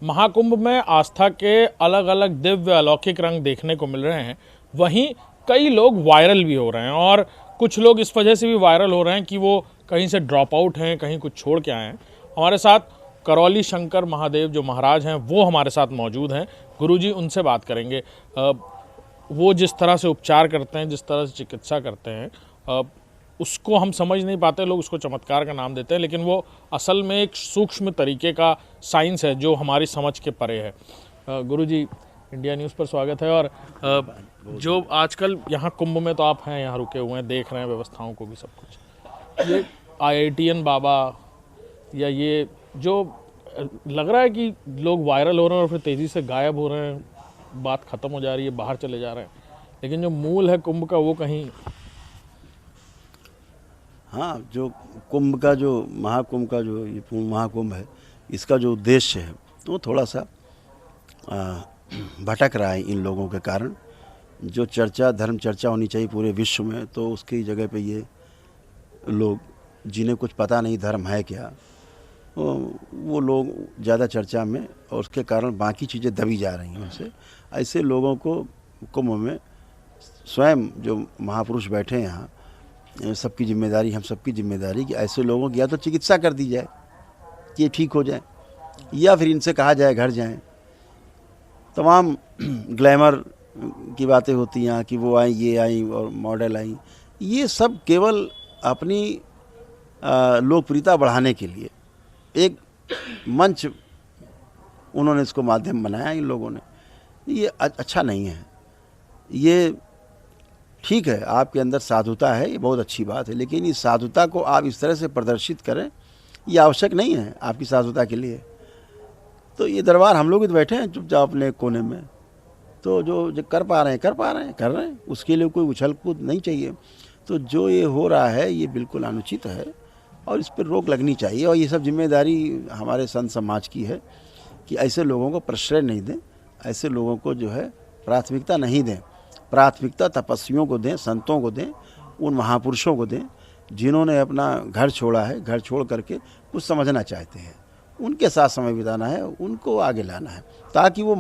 महाकुंभ में आस्था के अलग अलग दिव्य अलौकिक रंग देखने को मिल रहे हैं। वहीं कई लोग वायरल भी हो रहे हैं और कुछ लोग इस वजह से भी वायरल हो रहे हैं कि वो कहीं से ड्रॉप आउट हैं, कहीं कुछ छोड़ के आए हैं। हमारे साथ करौली शंकर महादेव जो महाराज हैं वो हमारे साथ मौजूद हैं। गुरुजी, उनसे बात करेंगे। वो जिस तरह से उपचार करते हैं, जिस तरह से चिकित्सा करते हैं, उसको हम समझ नहीं पाते। लोग उसको चमत्कार का नाम देते हैं, लेकिन वो असल में एक सूक्ष्म तरीके का साइंस है जो हमारी समझ के परे है। गुरुजी, इंडिया न्यूज़ पर स्वागत है। और जो आजकल यहाँ कुंभ में तो आप हैं, यहाँ रुके हुए हैं, देख रहे हैं व्यवस्थाओं को भी, सब कुछ। ये IITian बाबा या ये जो लग रहा है कि लोग वायरल हो रहे हैं और फिर तेज़ी से गायब हो रहे हैं, बात ख़त्म हो जा रही है, बाहर चले जा रहे हैं, लेकिन जो मूल है कुंभ का वो कहीं। हाँ, जो कुंभ का जो महाकुंभ का जो ये पूर्ण महाकुंभ है, इसका जो उद्देश्य है वो थोड़ा सा भटक रहा है इन लोगों के कारण। जो चर्चा, धर्म चर्चा होनी चाहिए पूरे विश्व में, तो उसकी जगह पे ये लोग जिन्हें कुछ पता नहीं धर्म है क्या, वो लोग ज़्यादा चर्चा में, और उसके कारण बाकी चीज़ें दबी जा रही हैं उनसे। ऐसे लोगों को कुंभ में स्वयं जो महापुरुष बैठे हैं यहाँ, सबकी जिम्मेदारी, हम सबकी जिम्मेदारी कि ऐसे लोगों की या तो चिकित्सा कर दी जाए कि ये ठीक हो जाए, या फिर इनसे कहा जाए घर जाएं। तमाम ग्लैमर की बातें होती हैं कि वो आई, ये आई और मॉडल आई, ये सब केवल अपनी लोकप्रियता बढ़ाने के लिए एक मंच उन्होंने इसको माध्यम बनाया इन लोगों ने। ये अच्छा नहीं है। ये ठीक है, आपके अंदर साधुता है, ये बहुत अच्छी बात है, लेकिन इस साधुता को आप इस तरह से प्रदर्शित करें, ये आवश्यक नहीं है आपकी साधुता के लिए। तो ये दरबार हम लोग तो बैठे हैं चुपचाप अपने कोने में, तो जो कर पा रहे हैं कर रहे हैं, उसके लिए कोई उछल कूद नहीं चाहिए। तो जो ये हो रहा है ये बिल्कुल अनुचित है और इस पर रोक लगनी चाहिए। और ये सब जिम्मेदारी हमारे संत समाज की है कि ऐसे लोगों को प्रश्रय नहीं दें, ऐसे लोगों को जो है प्राथमिकता नहीं दें। प्राथमिकता तपस्वियों को दें, संतों को दें, उन महापुरुषों को दें जिन्होंने अपना घर छोड़ा है, घर छोड़ करके कुछ समझना चाहते हैं, उनके साथ समय बिताना है, उनको आगे लाना है ताकि वो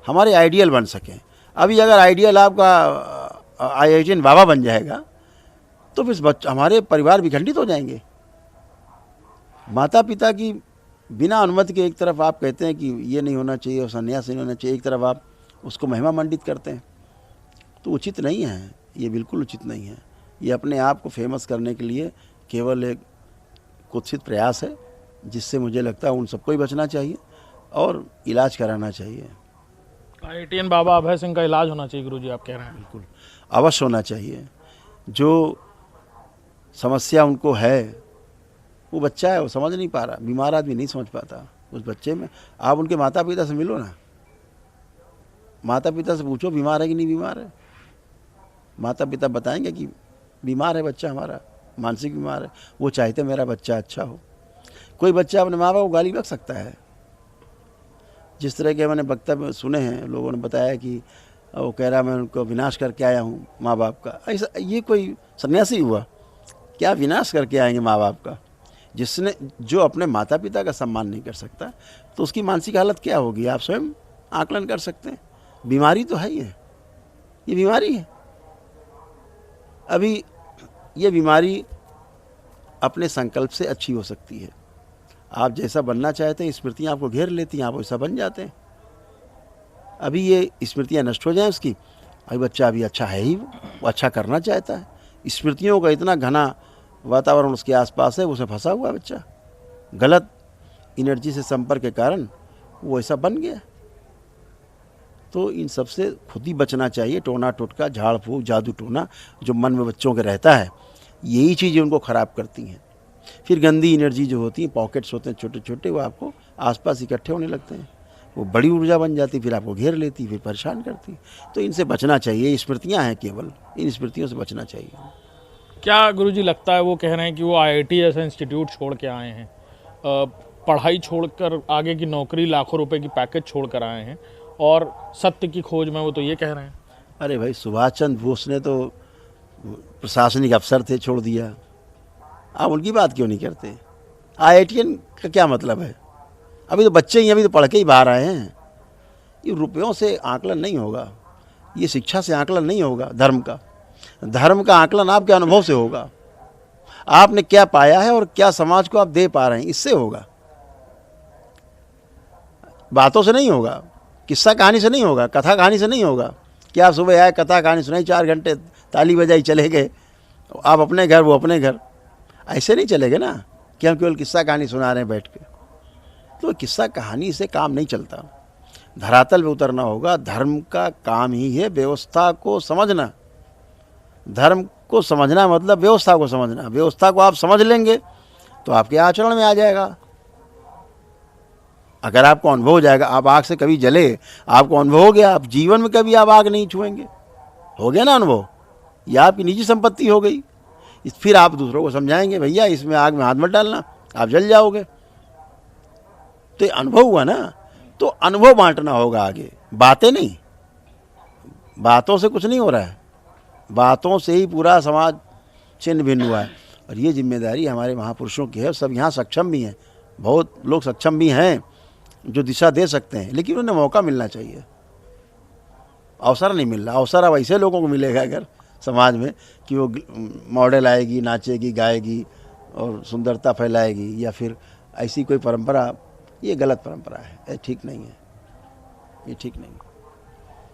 हमारे आइडियल बन सकें। अभी अगर आइडियल आपका IITian बाबा बन जाएगा तो फिर हमारे परिवार विखंडित हो जाएंगे। माता पिता की बिना अनुमति के एक तरफ आप कहते हैं कि ये नहीं होना चाहिए और संन्यास नहीं होना चाहिए, एक तरफ आप उसको महिमा मंडित करते हैं, तो उचित नहीं है। ये बिल्कुल उचित नहीं है। ये अपने आप को फेमस करने के लिए केवल एक कुत्सित प्रयास है, जिससे मुझे लगता है उन सबको ही बचना चाहिए और इलाज कराना चाहिए। IITian बाबा अभय सिंह का इलाज होना चाहिए गुरुजी, आप कह रहे हैं? बिल्कुल अवश्य होना चाहिए। जो समस्या उनको है, वो बच्चा है, वो समझ नहीं पा रहा, बीमार आदमी नहीं समझ पाता। उस बच्चे में आप उनके माता पिता से मिलो ना, माता पिता से पूछो बीमार है कि नहीं बीमार है। माता पिता बताएंगे कि बीमार है बच्चा हमारा, मानसिक बीमार है, वो चाहते मेरा बच्चा अच्छा हो। कोई बच्चा अपने माँ बाप को गाली बक सकता है। जिस तरह के मैंने वक्तव्य सुने हैं, लोगों ने बताया कि वो कह रहा मैं उनको विनाश करके आया हूँ माँ बाप का। ऐसा ये कोई सन्यासी हुआ क्या विनाश करके आएंगे माँ बाप का? जो अपने माता पिता का सम्मान नहीं कर सकता, तो उसकी मानसिक हालत क्या होगी आप स्वयं आकलन कर सकते हैं। बीमारी तो है ही है, ये बीमारी है। अभी ये बीमारी अपने संकल्प से अच्छी हो सकती है। आप जैसा बनना चाहते हैं, स्मृतियाँ आपको घेर लेती हैं, आप वैसा बन जाते हैं। अभी ये स्मृतियाँ नष्ट हो जाएं उसकी, अभी बच्चा अभी अच्छा है ही, वो अच्छा करना चाहता है। स्मृतियों का इतना घना वातावरण उसके आसपास है, उसे फंसा हुआ है बच्चा, गलत एनर्जी से संपर्क के कारण वो ऐसा बन गया। तो इन सब से खुद ही बचना चाहिए। टोना टोटका, झाड़ फूक, जादू टोना जो मन में बच्चों के रहता है, यही चीज़ें उनको ख़राब करती हैं। फिर गंदी एनर्जी जो होती है, पॉकेट्स होते हैं छोटे छोटे, वो आपको आसपास इकट्ठे होने लगते हैं, वो बड़ी ऊर्जा बन जाती, फिर आपको घेर लेती, फिर परेशान करती। तो इनसे बचना चाहिए। ये स्मृतियाँ हैं, केवल इन स्मृतियों से बचना चाहिए। क्या गुरुजी लगता है वो कह रहे हैं कि वो IIT जैसा इंस्टीट्यूट छोड़ के आए हैं, पढ़ाई छोड़कर, आगे की नौकरी, लाखों रुपए की पैकेज छोड़कर आए हैं और सत्य की खोज में, वो तो ये कह रहे हैं? अरे भाई, सुभाष चंद्र बोस ने तो प्रशासनिक अफसर थे, छोड़ दिया। आप उनकी बात क्यों नहीं करते? IITian का क्या मतलब है? अभी तो बच्चे ही, अभी तो पढ़ के ही बाहर आए हैं। ये रुपयों से आकलन नहीं होगा, ये शिक्षा से आकलन नहीं होगा। धर्म का आकलन आपके अनुभव से होगा। आपने क्या पाया है और क्या समाज को आप दे पा रहे हैं, इससे होगा, बातों से नहीं होगा, किस्सा कहानी से नहीं होगा, कथा कहानी से नहीं होगा कि आप सुबह आए, कथा कहानी सुनाई, 4 घंटे ताली बजाई, चले गए, आप अपने घर वो अपने घर। ऐसे नहीं चलेगा ना कि हम केवल किस्सा कहानी सुना रहे हैं बैठ के। तो किस्सा कहानी से काम नहीं चलता, धरातल पे उतरना होगा। धर्म का काम ही है व्यवस्था को समझना। धर्म को समझना मतलब व्यवस्था को समझना। व्यवस्था को आप समझ लेंगे तो आपके आचरण में आ जाएगा। अगर आपको अनुभव हो जाएगा, आप आग से कभी जले, आपको अनुभव हो गया, आप जीवन में कभी आप आग नहीं छुएंगे, हो गया ना अनुभव, ये आपकी निजी संपत्ति हो गई। फिर आप दूसरों को समझाएंगे, भैया इसमें आग में हाथ मत डालना, आप जल जाओगे। तो अनुभव हुआ ना, तो अनुभव बांटना होगा आगे, बातें नहीं। बातों से कुछ नहीं हो रहा है, बातों से ही पूरा समाज छिन्न भिन्न हुआ है। और ये जिम्मेदारी हमारे महापुरुषों की है। सब यहाँ सक्षम भी हैं, बहुत लोग सक्षम भी हैं जो दिशा दे सकते हैं, लेकिन उन्हें मौका मिलना चाहिए। अवसर नहीं मिल रहा। अवसर अब ऐसे लोगों को मिलेगा अगर समाज में कि वो मॉडल आएगी, नाचेगी, गाएगी और सुंदरता फैलाएगी, या फिर ऐसी कोई परंपरा, ये गलत परंपरा है, ये ठीक नहीं है, ये ठीक नहीं।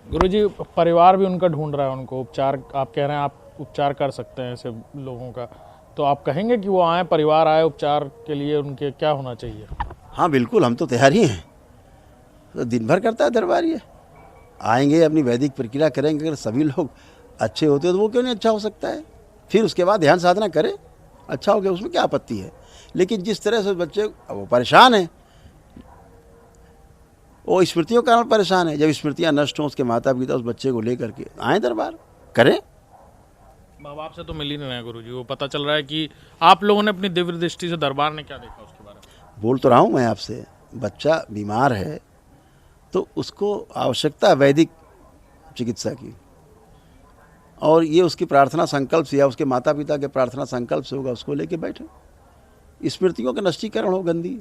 गुरुजी, परिवार भी उनका ढूंढ रहा है उनको उपचार। आप कह रहे हैं आप उपचार कर सकते हैं ऐसे लोगों का, तो आप कहेंगे कि वो आए, परिवार आए उपचार के लिए, उनके क्या होना चाहिए? हाँ बिल्कुल, हम तो तैयार ही हैं। तो दिन भर करता है दरबार, ये आएंगे, अपनी वैदिक प्रक्रिया करेंगे। अगर सभी लोग अच्छे होते तो वो क्यों नहीं अच्छा हो सकता है। फिर उसके बाद ध्यान साधना करें, अच्छा हो गया, उसमें क्या आपत्ति है। लेकिन जिस तरह से बच्चे वो परेशान हैं, वो स्मृतियों के कारण परेशान है। जब स्मृतियाँ नष्ट हों, उसके माता पिता उस बच्चे को लेकर के आए दरबार, करें। माँ बाप से तो मिल ही नहीं रहे गुरुजी, वो पता चल रहा है कि आप लोगों ने अपनी दिव्य दृष्टि से दरबार ने क्या देखा उसके बारे में। बोल तो रहा हूँ मैं आपसे, बच्चा बीमार है तो उसको आवश्यकता है वैदिक चिकित्सा की, और ये उसकी प्रार्थना संकल्प से या उसके माता पिता के प्रार्थना संकल्प से होगा, उसको लेके बैठे। स्मृतियों का नष्टीकरण हो गंदी।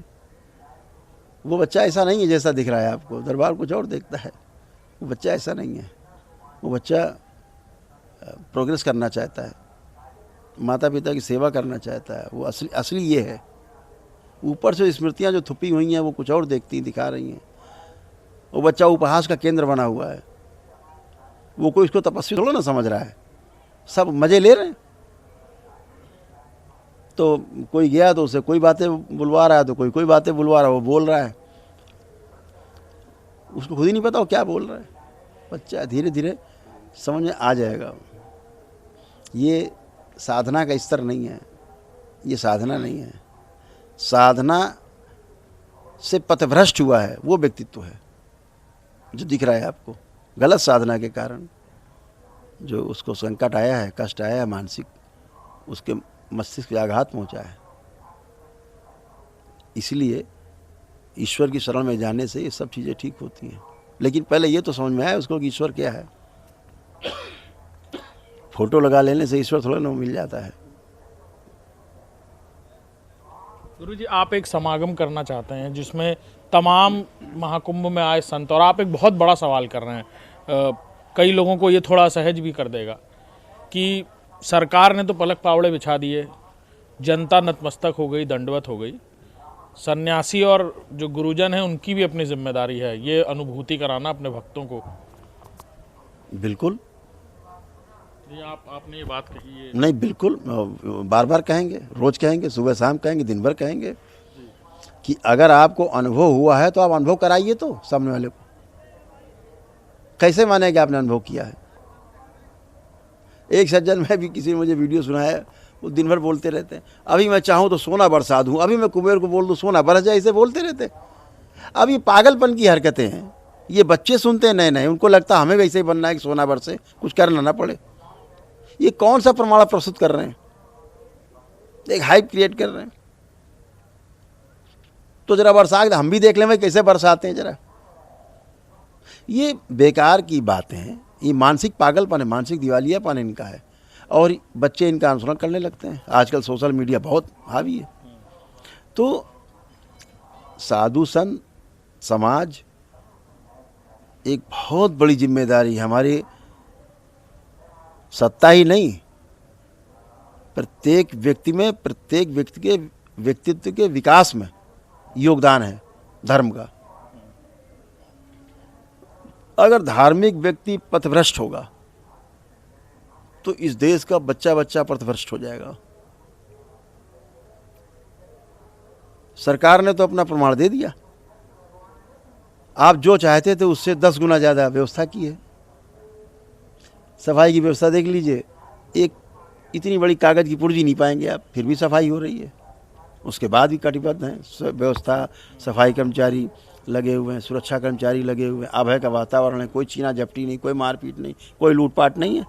वो बच्चा ऐसा नहीं है जैसा दिख रहा है आपको, दरबार कुछ और देखता है। वो बच्चा ऐसा नहीं है, वो बच्चा प्रोग्रेस करना चाहता है, माता पिता की सेवा करना चाहता है। वो असली ये है। ऊपर से स्मृतियाँ जो थुपी हुई हैं वो कुछ और देखती दिखा रही हैं। वो बच्चा उपहास का केंद्र बना हुआ है। वो कोई इसको तपस्वी थोड़ा ना समझ रहा है, सब मज़े ले रहे हैं। तो कोई गया तो उसे कोई बातें बुलवा रहा है, तो कोई बातें बुलवा रहा है, वो बोल रहा है, उसको खुद ही नहीं पता वो क्या बोल रहा है। बच्चा धीरे धीरे समझ में आ जाएगा। ये साधना का स्तर नहीं है, ये साधना नहीं है। साधना से पथभ्रष्ट हुआ है वो व्यक्तित्व है जो दिख रहा है आपको। गलत साधना के कारण जो उसको संकट आया है, कष्ट आया है मानसिक, उसके मस्तिष्क पे आघात पहुंचा है। इसलिए ईश्वर की शरण में जाने से ये सब चीज़ें ठीक होती हैं। लेकिन पहले ये तो समझ में आया उसको कि ईश्वर क्या है। फोटो लगा लेने से ईश्वर थोड़ा ना मिल जाता है। गुरुजी, आप एक समागम करना चाहते हैं जिसमें तमाम महाकुंभ में आए संत, और आप एक बहुत बड़ा सवाल कर रहे हैं, कई लोगों को ये थोड़ा असहज भी कर देगा कि सरकार ने तो पलक पावड़े बिछा दिए, जनता नतमस्तक हो गई, दंडवत हो गई, सन्यासी और जो गुरुजन हैं उनकी भी अपनी जिम्मेदारी है ये अनुभूति कराना अपने भक्तों को। बिल्कुल ये आपने ये बात कही है। नहीं, बिल्कुल बार बार कहेंगे, रोज कहेंगे, सुबह शाम कहेंगे, दिन भर कहेंगे कि अगर आपको अनुभव हुआ है तो आप अनुभव कराइए तो सामने वाले को। कैसे माने कि आपने अनुभव किया है। एक सज्जन में भी किसी ने मुझे वीडियो सुनाया, वो दिन भर बोलते रहते हैं, अभी मैं चाहूँ तो सोना बरसा दूँ, अभी मैं कुबेर को बोल दूँ सोना बरस जाए, ऐसे बोलते रहते। अब ये पागलपन की हरकतें हैं। ये बच्चे सुनते हैं नए नए, उनको लगता हमें वैसे ही बनना है कि सोना बरसे, कुछ करना ना पड़े। ये कौन सा प्रमाण प्रस्तुत कर रहे हैं, एक हाइप क्रिएट कर रहे हैं। तो जरा बरसा के हम भी देख लें भाई कैसे बरसाते हैं जरा। ये बेकार की बातें हैं, ये मानसिक पागलपन है, मानसिक दिवालियापन इनका है, और बच्चे इनका अनुसरण करने लगते हैं। आजकल सोशल मीडिया बहुत हावी है। तो साधु संत समाज एक बहुत बड़ी जिम्मेदारी है हमारी, सत्ता ही नहीं, प्रत्येक व्यक्ति में, प्रत्येक व्यक्ति के व्यक्तित्व के विकास में योगदान है धर्म का। अगर धार्मिक व्यक्ति पथभ्रष्ट होगा तो इस देश का बच्चा बच्चा पथभ्रष्ट हो जाएगा। सरकार ने तो अपना प्रमाण दे दिया, आप जो चाहते थे उससे 10 गुना ज़्यादा व्यवस्था की है। सफाई की व्यवस्था देख लीजिए, एक इतनी बड़ी कागज़ की पुर्जी नहीं पाएंगे आप, फिर भी सफाई हो रही है। उसके बाद भी कटिबद्ध हैं व्यवस्था, सफाई कर्मचारी लगे हुए हैं, सुरक्षा कर्मचारी लगे हुए हैं, अभय का वातावरण है, कोई छीना झपटी नहीं, कोई मारपीट नहीं, कोई लूटपाट नहीं है,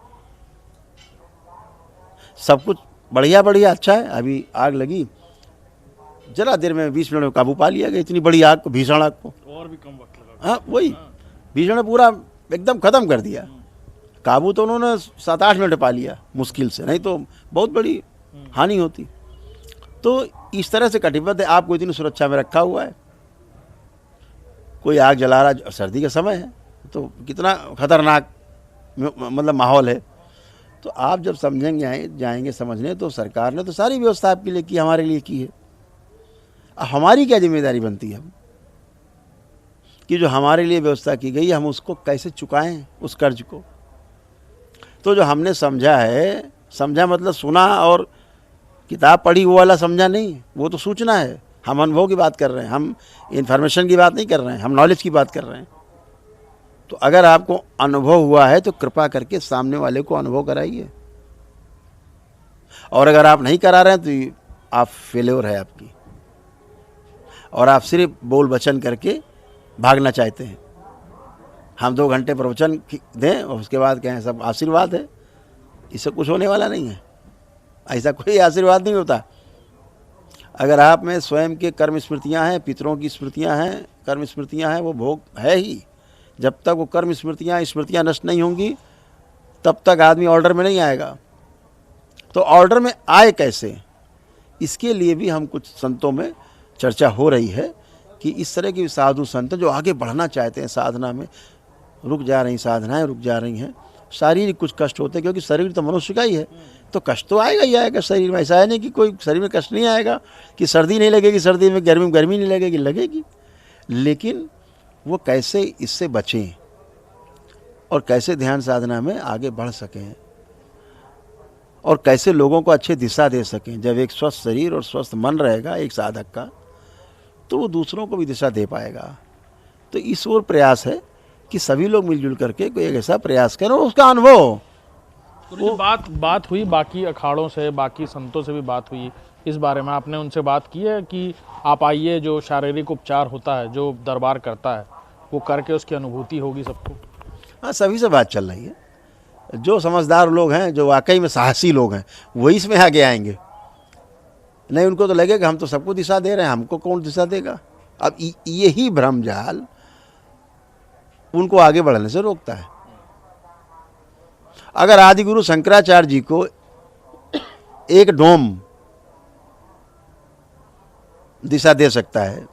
सब कुछ बढ़िया बढ़िया अच्छा है। अभी आग लगी, जरा देर में 20 मिनट में काबू पा लिया गया, इतनी बड़ी आग को, भीषण आग को। और भी कम वक्त लगा। हाँ वही, भीषण ने पूरा एकदम ख़त्म कर दिया। काबू तो उन्होंने 7-8 मिनट पा लिया मुश्किल से, नहीं तो बहुत बड़ी हानि होती। तो इस तरह से कटिबद्ध है, आपको इतनी सुरक्षा में रखा हुआ है। कोई आग जला रहा, सर्दी का समय है तो कितना खतरनाक मतलब माहौल है। तो आप जब समझेंगे, जाएंगे समझने, तो सरकार ने तो सारी व्यवस्था आपके लिए की, हमारे लिए की है। हमारी क्या जिम्मेदारी बनती है कि जो हमारे लिए व्यवस्था की गई हम उसको कैसे चुकाएं, उस कर्ज को। तो जो हमने समझा है, समझा मतलब सुना और किताब पढ़ी वो वाला समझा नहीं, वो तो सूचना है। हम अनुभव की बात कर रहे हैं, हम इन्फॉर्मेशन की बात नहीं कर रहे हैं, हम नॉलेज की बात कर रहे हैं। तो अगर आपको अनुभव हुआ है तो कृपा करके सामने वाले को अनुभव कराइए, और अगर आप नहीं करा रहे हैं तो आप फेल्योर है आपकी, और आप सिर्फ बोल वचन करके भागना चाहते हैं। हम 2 घंटे प्रवचन दें और उसके बाद कहें सब आशीर्वाद है, इससे कुछ होने वाला नहीं है। ऐसा कोई आशीर्वाद नहीं होता। अगर आप में स्वयं के कर्म स्मृतियाँ हैं, पितरों की स्मृतियाँ हैं, कर्म स्मृतियाँ हैं, वो भोग है ही। जब तक वो कर्म स्मृतियाँ नष्ट नहीं होंगी तब तक आदमी ऑर्डर में नहीं आएगा। तो ऑर्डर में आए कैसे, इसके लिए भी हम कुछ संतों में चर्चा हो रही है कि इस तरह के साधु संत जो आगे बढ़ना चाहते हैं साधना में, रुक जा रही साधनाएं रुक जा रही हैं, शारीरिक कुछ कष्ट होते हैं, क्योंकि शरीर तो मनुष्य का ही है, तो कष्ट तो आएगा ही आएगा शरीर में। ऐसा है नहीं कि कोई शरीर में कष्ट नहीं आएगा, कि सर्दी नहीं लगेगी, सर्दी में गर्मी नहीं लगेगी, लगेगी। लेकिन वो कैसे इससे बचें और कैसे ध्यान साधना में आगे बढ़ सकें और कैसे लोगों को अच्छी दिशा दे सकें। जब एक स्वस्थ शरीर और स्वस्थ मन रहेगा एक साधक का, तो वो दूसरों को भी दिशा दे पाएगा। तो इस ओर प्रयास है कि सभी लोग मिलजुल करके कोई एक ऐसा प्रयास करें और उसका अनुभव हो। वो बात हुई बाकी अखाड़ों से, बाकी संतों से भी बात हुई इस बारे में, आपने उनसे बात की है कि आप आइए, जो शारीरिक उपचार होता है, जो दरबार करता है, वो करके उसकी अनुभूति होगी सबको? हाँ, सभी से बात चल रही है। जो समझदार लोग हैं, जो वाकई में साहसी लोग हैं, वही इसमें आगे आएंगे। नहीं, उनको तो लगेगा हम तो सबको दिशा दे रहे हैं, हमको कौन दिशा देगा। अब यही भ्रम जाल उनको आगे बढ़ने से रोकता है। अगर आदि गुरु शंकराचार्य जी को एक डोम दिशा दे सकता है,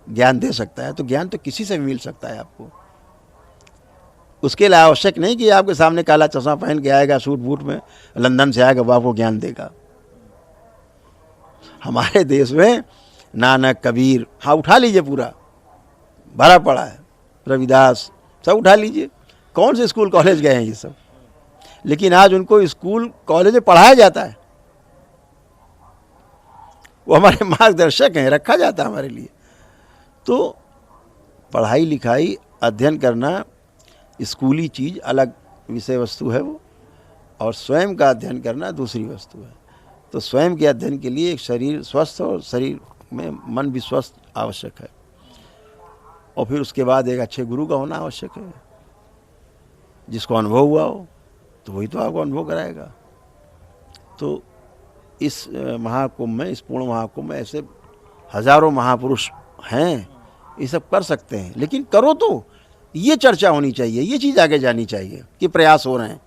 ज्ञान दे सकता है, तो ज्ञान तो किसी से भी मिल सकता है आपको। उसके लिए आवश्यक नहीं कि आपके सामने काला चश्मा पहन के आएगा, सूट बूट में लंदन से आएगा, वो आपको ज्ञान देगा। हमारे देश में नानक, कबीर, हाँ उठा लीजिए, पूरा भरा पड़ा है, रविदास, सब उठा लीजिए। कौन से स्कूल कॉलेज गए हैं ये सब, लेकिन आज उनको स्कूल कॉलेज में पढ़ाया जाता है, वो हमारे मार्गदर्शक हैं, रखा जाता है हमारे लिए। तो पढ़ाई लिखाई, अध्ययन करना, स्कूली चीज़ अलग विषय वस्तु है वो, और स्वयं का अध्ययन करना दूसरी वस्तु है। तो स्वयं के अध्ययन के लिए एक शरीर स्वस्थ और शरीर में मन भी स्वस्थ आवश्यक है, और फिर उसके बाद एक अच्छे गुरु का होना आवश्यक है, जिसको अनुभव हुआ हो, तो वही तो आपको अनुभव कराएगा। तो इस महाकुंभ में, इस पूर्ण महाकुंभ में ऐसे हजारों महापुरुष हैं, ये सब कर सकते हैं। लेकिन करो तो ये चर्चा होनी चाहिए, ये चीज़ आगे जानी चाहिए कि प्रयास हो रहे हैं।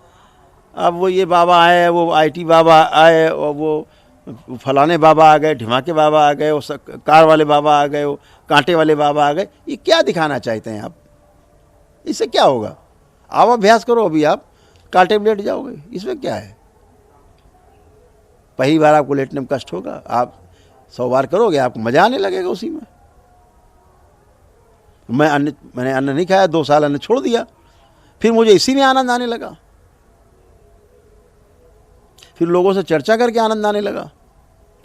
अब वो ये बाबा आए, वो IT बाबा आए, और वो फलाने बाबा आ गए, ढिमाके बाबा आ गए, वो कार वाले बाबा आ गए, वो कांटे वाले बाबा आ गए। ये क्या दिखाना चाहते हैं आप? इससे क्या होगा? आप अभ्यास करो, अभी आप कांटे में लेट जाओगे, इसमें क्या है? पहली बार आपको लेटने में कष्ट होगा, आप 100 बार करोगे आपको मजा आने लगेगा उसी में। मैंने अन्न नहीं खाया, 2 साल अन्न छोड़ दिया, फिर मुझे इसी में आनंद आने लगा, फिर लोगों से चर्चा करके आनंद आने लगा,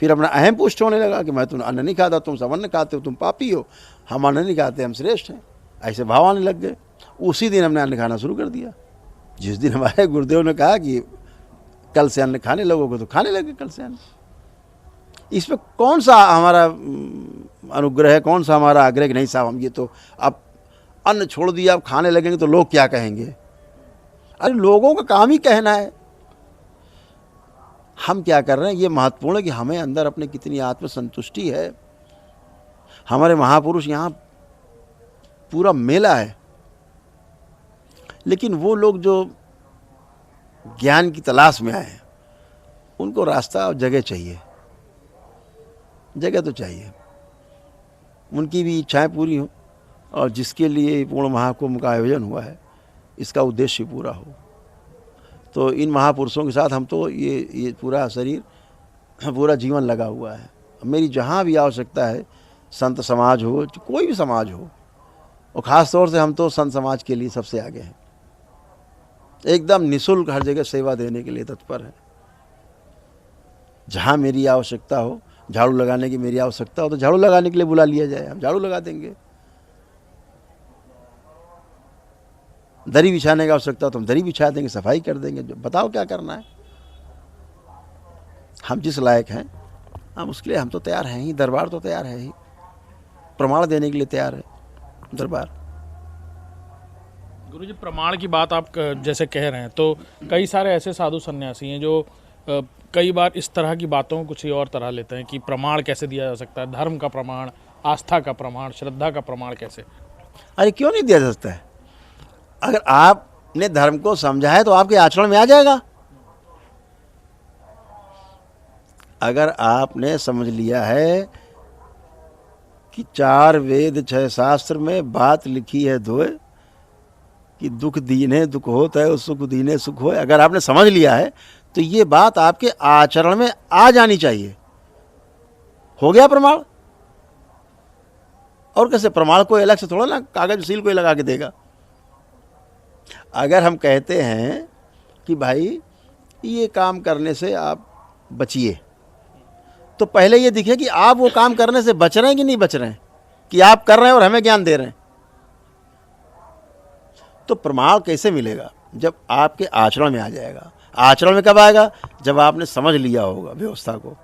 फिर अपना अहम पुष्ट होने लगा कि मैं तुम अन्न नहीं खाता, तुम सब अन्न खाते हो, तुम पापी हो, हम अन्न नहीं खाते, हम श्रेष्ठ हैं, ऐसे भाव आने लग गए। उसी दिन हमने अन्न खाना शुरू कर दिया। जिस दिन हमारे गुरुदेव ने कहा कि कल से अन्न खाने लगोगे, तो खाने लगे कल से अन्न। इसमें कौन सा हमारा अनुग्रह है, कौन सा हमारा आग्रह कि नहीं साहब हम ये तो अब अन्न छोड़ दिया, अब खाने लगेंगे तो लोग क्या कहेंगे? अरे लोगों का काम ही कहना है। हम क्या कर रहे हैं ये महत्वपूर्ण है कि हमें अंदर अपने कितनी आत्मसंतुष्टि है। हमारे महापुरुष यहाँ पूरा मेला है, लेकिन वो लोग जो ज्ञान की तलाश में आए हैं उनको रास्ता और जगह चाहिए, जगह तो चाहिए, उनकी भी इच्छाएं पूरी हों और जिसके लिए पूर्ण महाकुंभ का आयोजन हुआ है इसका उद्देश्य पूरा हो। तो इन महापुरुषों के साथ हम तो ये पूरा शरीर, पूरा जीवन लगा हुआ है। मेरी जहाँ भी आवश्यकता है, संत समाज हो, कोई भी समाज हो, और ख़ास तौर से हम तो संत समाज के लिए सबसे आगे हैं, एकदम निःशुल्क हर जगह सेवा देने के लिए तत्पर है। जहाँ मेरी आवश्यकता हो, झाड़ू लगाने की मेरी आवश्यकता हो तो झाड़ू लगाने के लिए बुला लिया जाए, हम झाड़ू लगा देंगे। दरी बिछाने की आवश्यकता हो तो हम दरी बिछा देंगे, सफाई कर देंगे। जो बताओ क्या करना है, हम जिस लायक हैं हम उसके लिए हम तो तैयार हैं ही। दरबार तो तैयार है ही, प्रमाण देने के लिए तैयार है दरबार। गुरुजी, प्रमाण की बात आप जैसे कह रहे हैं, तो कई सारे ऐसे साधु सन्यासी हैं जो कई बार इस तरह की बातों को कुछ ही और तरह लेते हैं कि प्रमाण कैसे दिया जा सकता है, धर्म का प्रमाण, आस्था का प्रमाण, श्रद्धा का प्रमाण कैसे? अरे क्यों नहीं दिया जा सकता है? अगर आपने धर्म को समझा है तो आपके आचरण में आ जाएगा। अगर आपने समझ लिया है कि 4 वेद 6 शास्त्र में बात लिखी है दोए कि दुख दीने दुख होता है, सुख दीने सुख होए, अगर आपने समझ लिया है तो ये बात आपके आचरण में आ जानी चाहिए। हो गया प्रमाण। और कैसे? प्रमाण को अलग से थोड़ा ना कागज सील कोई लगा के देगा। अगर हम कहते हैं कि भाई ये काम करने से आप बचिए, तो पहले ये दिखे कि आप वो काम करने से बच रहे हैं कि नहीं बच रहे हैं, कि आप कर रहे हैं और हमें ज्ञान दे रहे हैं। तो प्रमाण कैसे मिलेगा? जब आपके आचरण में आ जाएगा। आचरण में कब आएगा? जब आपने समझ लिया होगा व्यवस्था को।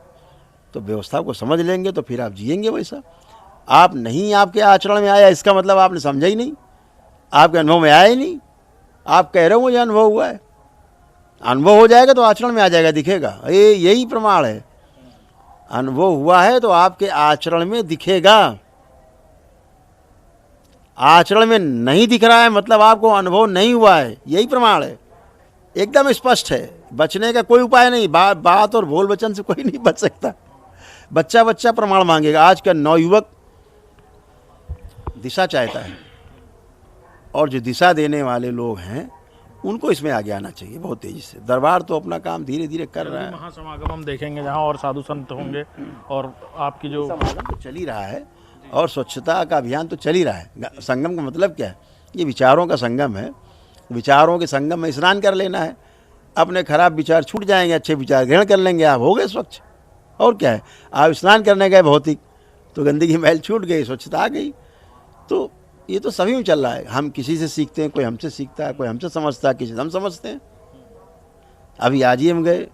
तो व्यवस्था को समझ लेंगे तो फिर आप जिएंगे वैसा। आप नहीं, आपके आचरण में आया इसका मतलब आपने समझा ही नहीं, आपके अनुभव में आया ही नहीं। आप कह रहे हो मुझे अनुभव हुआ है, अनुभव हो जाएगा तो आचरण में आ जाएगा, दिखेगा। ये यही प्रमाण है। अनुभव हुआ है तो आपके आचरण में दिखेगा। आचरण में नहीं दिख रहा है मतलब आपको अनुभव नहीं हुआ है, यही प्रमाण है। एकदम स्पष्ट है। बचने का कोई उपाय नहीं। बात और बोल वचन से कोई नहीं बच सकता। बच्चा प्रमाण मांगेगा। आज का नवयुवक दिशा चाहता है, और जो दिशा देने वाले लोग हैं उनको इसमें आगे आना चाहिए बहुत तेजी से। दरबार तो अपना काम धीरे धीरे कर रहा है। महासमागम हम देखेंगे जहाँ और साधु संत होंगे, और आपकी जो समागम तो चल ही रहा है और स्वच्छता का अभियान तो चल ही रहा है। संगम का मतलब क्या है? ये विचारों का संगम है। विचारों के संगम में स्नान कर लेना है। अपने खराब विचार छूट जाएंगे, अच्छे विचार ग्रहण कर लेंगे, आप हो गए स्वच्छ। और क्या है? आप स्नान करने गए भौतिक, तो गंदगी मैल छूट गई, स्वच्छता आ गई। तो ये तो सभी में चल रहा है। हम किसी से सीखते हैं, कोई हमसे सीखता है, कोई हमसे समझता है, किसी से हम समझते हैं। अभी आज ही हम गए,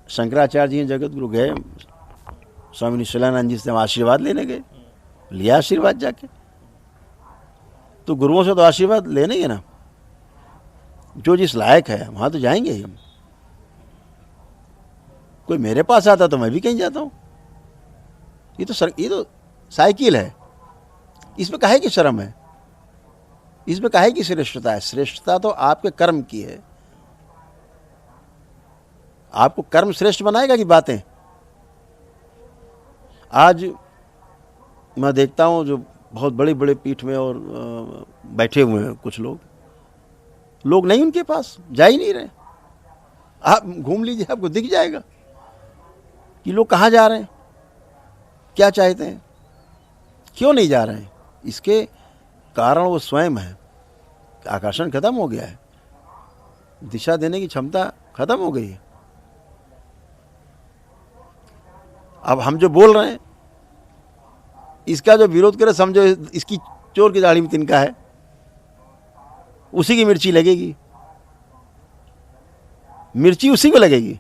शंकराचार्य जी जगत गुरु गए, स्वामी निश्चलानंद जी से हम आशीर्वाद लेने गए, लिया आशीर्वाद जाके। तो गुरुओं से तो आशीर्वाद लेना ही है ना। जो जिस लायक है वहाँ तो जाएंगे ही हम। कोई मेरे पास आता तो मैं भी कहीं जाता हूँ। ये तो साइकिल है। इसमें काहे की शर्म है? इसमें काहे की श्रेष्ठता है? श्रेष्ठता तो आपके कर्म की है। आपको कर्म श्रेष्ठ बनाएगा कि बातें? आज मैं देखता हूँ जो बहुत बड़े बड़े पीठ में और बैठे हुए हैं कुछ लोग नहीं, उनके पास जा ही नहीं रहे। आप घूम लीजिए, आपको दिख जाएगा कि लोग कहाँ जा रहे हैं, क्या चाहते हैं, क्यों नहीं जा रहे हैं। इसके कारण वो स्वयं है। आकर्षण खत्म हो गया है, दिशा देने की क्षमता खत्म हो गई है। अब हम जो बोल रहे हैं, इसका जो विरोध करे समझो इसकी चोर की दाढ़ी में तिनका है, उसी की मिर्ची लगेगी, मिर्ची उसी को लगेगी।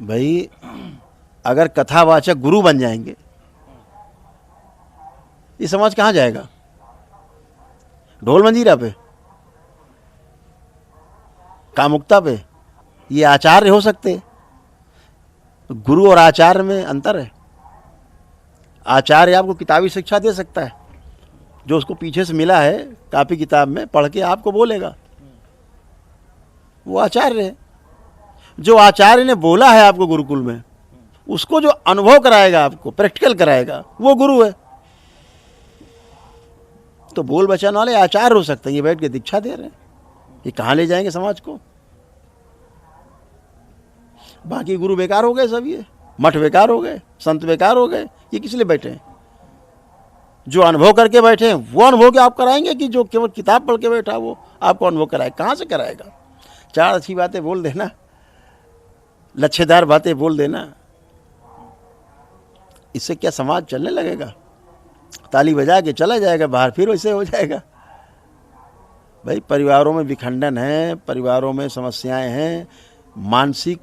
भाई अगर कथावाचक गुरु बन जाएंगे, ये समाज कहाँ जाएगा? ढोल मंजीरा पे, कामुकता पे? ये आचार्य हो सकते? गुरु और आचार्य में अंतर है। आचार्य आपको किताबी शिक्षा दे सकता है, जो उसको पीछे से मिला है कापी किताब में पढ़ के आपको बोलेगा, वो आचार्य है। जो आचार्य ने बोला है आपको गुरुकुल में, उसको जो अनुभव कराएगा, आपको प्रैक्टिकल कराएगा, वो गुरु है। तो बोल बचाने वाले आचार्य हो सकते हैं, ये बैठ के दीक्षा दे रहे हैं, ये कहाँ ले जाएंगे समाज को? बाकी गुरु बेकार हो गए सब, ये मठ बेकार हो गए, संत बेकार हो गए। ये किस लिए बैठे हैं? जो अनुभव करके बैठे हैं वो अनुभव क्या आप कराएंगे, कि जो केवल किताब पढ़ के बैठा वो आपको अनुभव कराए? कहाँ से कराएगा? चार अच्छी बातें बोल देना, लच्छेदार बातें बोल देना, इससे क्या समाज चलने लगेगा? ताली बजा के चला जाएगा बाहर, फिर वैसे हो जाएगा। भाई परिवारों में विखंडन है, परिवारों में समस्याएं हैं, मानसिक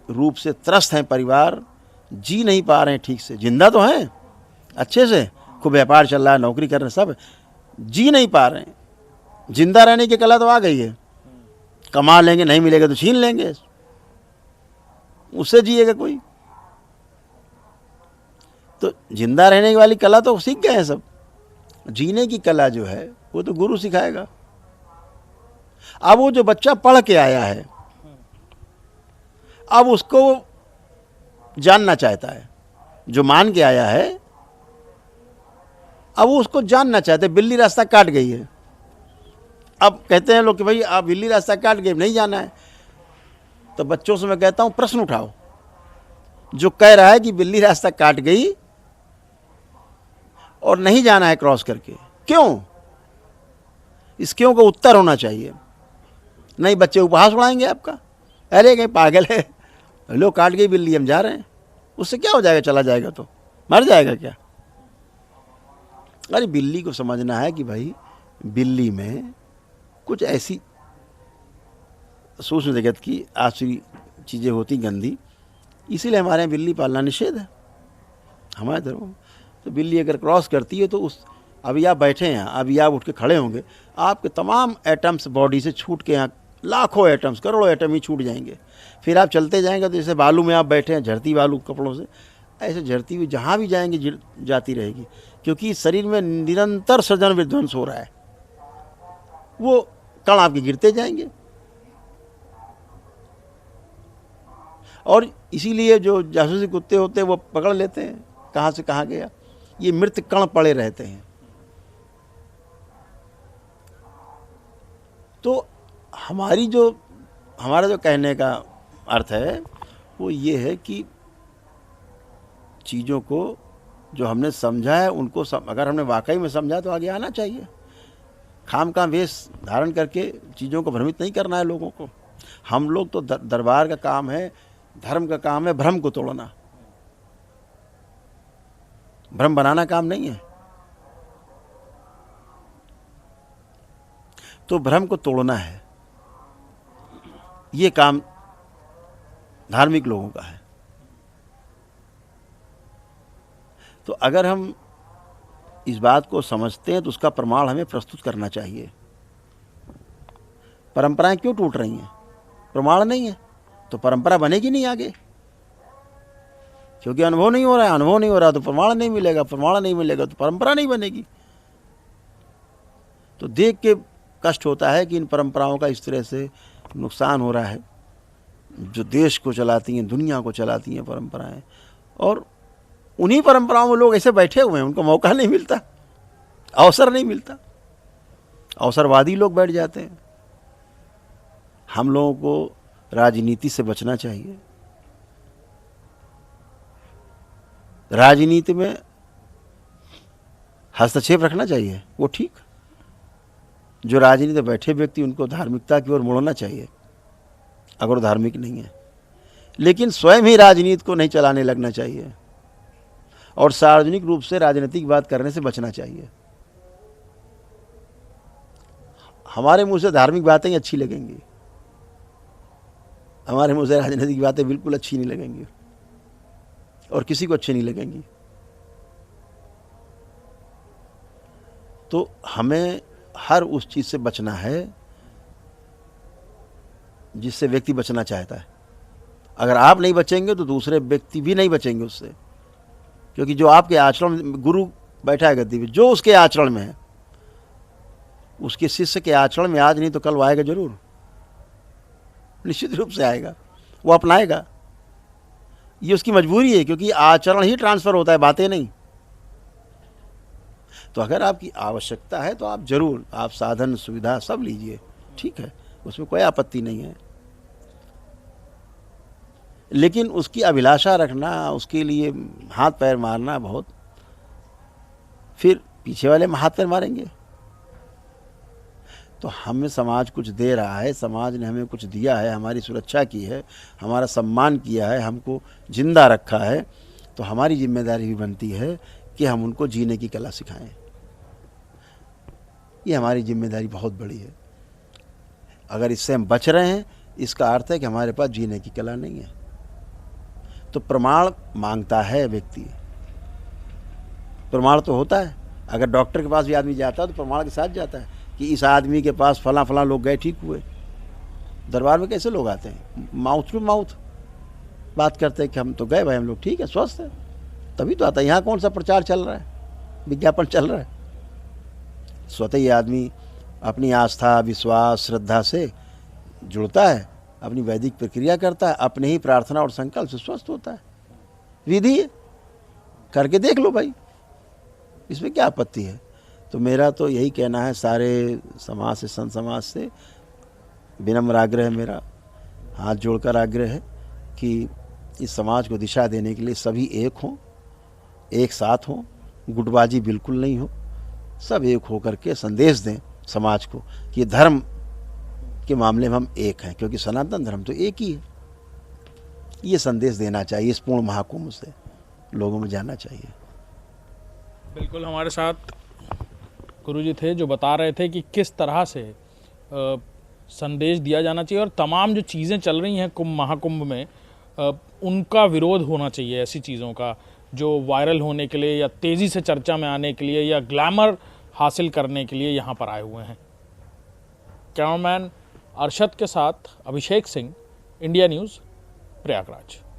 रूप से त्रस्त हैं परिवार, जी नहीं पा रहे हैं ठीक से। जिंदा तो हैं अच्छे से, खूब व्यापार चल रहा है, नौकरी कर रहे हैं सब, जी नहीं पा रहे हैं। जिंदा रहने की कला तो आ गई है, कमा लेंगे, नहीं मिलेगा तो छीन लेंगे, उससे जिएगा कोई? तो जिंदा रहने वाली कला तो सीख गए हैं सब, जीने की कला जो है वो तो गुरु सिखाएगा। अब वो जो बच्चा पढ़ के आया है, अब उसको जानना चाहता है, जो मान के आया है अब वो उसको जानना चाहते हैं। बिल्ली रास्ता काट गई है, अब कहते हैं लोग कि भाई आप बिल्ली रास्ता काट गई, नहीं जाना है। तो बच्चों से मैं कहता हूं प्रश्न उठाओ, जो कह रहा है कि बिल्ली रास्ता काट गई और नहीं जाना है क्रॉस करके, क्यों? इस क्यों का उत्तर होना चाहिए। नहीं बच्चे उपहास उड़ाएंगे आपका, अरे कहीं पागल है, लो काट गई बिल्ली, हम जा रहे हैं, उससे क्या हो जाएगा? चला जाएगा तो मर जाएगा क्या? अरे बिल्ली को समझना है कि भाई बिल्ली में कुछ ऐसी सूक्ष्म जगत की आसुरी चीज़ें होती गंदी, इसीलिए हमारे यहाँ बिल्ली पालना निषेध है हमारे धर्म में। तो बिल्ली अगर क्रॉस करती है तो उस, अभी आप बैठे हैं, अभी आप उठ के खड़े होंगे, आपके तमाम एटम्स बॉडी से छूट के, यहाँ लाखों एटम्स, करोड़ों एटम ही छूट जाएंगे। फिर आप चलते जाएंगे तो जैसे बालू में आप बैठे हैं, झड़ती बालू कपड़ों से, ऐसे झड़ती हुई जहाँ भी जाएंगे जाती रहेगी, क्योंकि शरीर में निरंतर सृजन विध्वंस हो रहा है। वो कण आपके गिरते जाएंगे। और इसीलिए जो जासूसी कुत्ते होते हैं वो पकड़ लेते हैं कहाँ से कहाँ गया, ये मृत कण पड़े रहते हैं। तो हमारा जो कहने का अर्थ है वो ये है कि चीज़ों को जो हमने समझा है उनको अगर हमने वाकई में समझा तो आगे आना चाहिए। खाम का वेश धारण करके चीज़ों को भ्रमित नहीं करना है लोगों को। हम लोग तो दरबार का काम है, धर्म का काम है भ्रम को तोड़ना, भ्रम बनाना काम नहीं है। तो भ्रम को तोड़ना है, ये काम धार्मिक लोगों का है। तो अगर हम इस बात को समझते हैं तो उसका प्रमाण हमें प्रस्तुत करना चाहिए। परंपराएं क्यों टूट रही हैं? प्रमाण नहीं है तो परंपरा बनेगी नहीं आगे, क्योंकि अनुभव नहीं हो रहा है। अनुभव नहीं हो रहा तो प्रमाण नहीं मिलेगा, प्रमाण नहीं मिलेगा तो परंपरा नहीं बनेगी। तो देख के कष्ट होता है कि इन परंपराओं का इस तरह से नुकसान हो रहा है, जो देश को चलाती हैं, दुनिया को चलाती हैं परंपराएं, और उन्हीं परंपराओं में लोग ऐसे बैठे हुए हैं, उनको मौका नहीं मिलता, अवसर नहीं मिलता, अवसरवादी लोग बैठ जाते हैं। हम लोगों को राजनीति से बचना चाहिए। राजनीति में हस्तक्षेप रखना चाहिए, वो ठीक। जो राजनीति में बैठे व्यक्ति, उनको धार्मिकता की ओर मोड़ना चाहिए अगर वो धार्मिक नहीं है, लेकिन स्वयं ही राजनीति को नहीं चलाने लगना चाहिए और सार्वजनिक रूप से राजनीतिक बात करने से बचना चाहिए। हमारे मुंह से धार्मिक बातें अच्छी लगेंगी, हमारे मुंह से राजनीतिक बातें बिल्कुल अच्छी नहीं लगेंगी और किसी को अच्छी नहीं लगेंगी। तो हमें हर उस चीज से बचना है जिससे व्यक्ति बचना चाहता है। अगर आप नहीं बचेंगे तो दूसरे व्यक्ति भी नहीं बचेंगे उससे, क्योंकि जो आपके आचरण में, गुरु बैठा है गद्दी पे, जो उसके आचरण में है, उसके शिष्य के आचरण में आज नहीं तो कल वो आएगा जरूर, निश्चित रूप से आएगा, वो अपनाएगा। ये उसकी मजबूरी है, क्योंकि आचरण ही ट्रांसफर होता है, बातें नहीं। तो अगर आपकी आवश्यकता है तो आप जरूर, आप साधन सुविधा सब लीजिए, ठीक है, उसमें कोई आपत्ति नहीं है, लेकिन उसकी अभिलाषा रखना, उसके लिए हाथ पैर मारना बहुत, फिर पीछे वाले हाथ पैर मारेंगे। तो हमें समाज कुछ दे रहा है, समाज ने हमें कुछ दिया है, हमारी सुरक्षा की है, हमारा सम्मान किया है, हमको जिंदा रखा है, तो हमारी जिम्मेदारी भी बनती है कि हम उनको जीने की कला सिखाएं। ये हमारी जिम्मेदारी बहुत बड़ी है। अगर इससे हम बच रहे हैं, इसका अर्थ है कि हमारे पास जीने की कला नहीं है। तो प्रमाण मांगता है व्यक्ति, प्रमाण तो होता है। अगर डॉक्टर के पास भी आदमी जाता है तो प्रमाण के साथ जाता है कि इस आदमी के पास फला फला लोग गए, ठीक हुए। दरबार में कैसे लोग आते हैं? माउथ टू माउथ बात करते हैं कि हम तो गए भाई, हम लोग ठीक है, स्वस्थ है, तभी तो आता है। यहाँ कौन सा प्रचार चल रहा है, विज्ञापन चल रहा है? स्वतः ये आदमी अपनी आस्था, विश्वास, श्रद्धा से जुड़ता है, अपनी वैदिक प्रक्रिया करता है, अपने ही प्रार्थना और संकल्प से स्वस्थ होता है। विधि है, करके देख लो भाई, इसमें क्या आपत्ति है? तो मेरा तो यही कहना है सारे समाज से, संत समाज से विनम्र आग्रह है, मेरा हाथ जोड़कर आग्रह है कि इस समाज को दिशा देने के लिए सभी एक हों, एक साथ हों, गुटबाजी बिल्कुल नहीं हो, सब एक होकर के संदेश दें समाज को कि धर्म के मामले में हम एक हैं, क्योंकि सनातन धर्म तो एक ही है। ये संदेश देना चाहिए, इस पूर्ण महाकुंभ से लोगों में जाना चाहिए। बिल्कुल, हमारे साथ गुरुजी थे जो बता रहे थे कि किस तरह से संदेश दिया जाना चाहिए और तमाम जो चीज़ें चल रही हैं कुंभ महाकुंभ में, उनका विरोध होना चाहिए। ऐसी चीज़ों का जो वायरल होने के लिए या तेज़ी से चर्चा में आने के लिए या ग्लैमर हासिल करने के लिए यहाँ पर आए हुए हैं। कैमरामैन अरशद के साथ अभिषेक सिंह, इंडिया न्यूज़, प्रयागराज।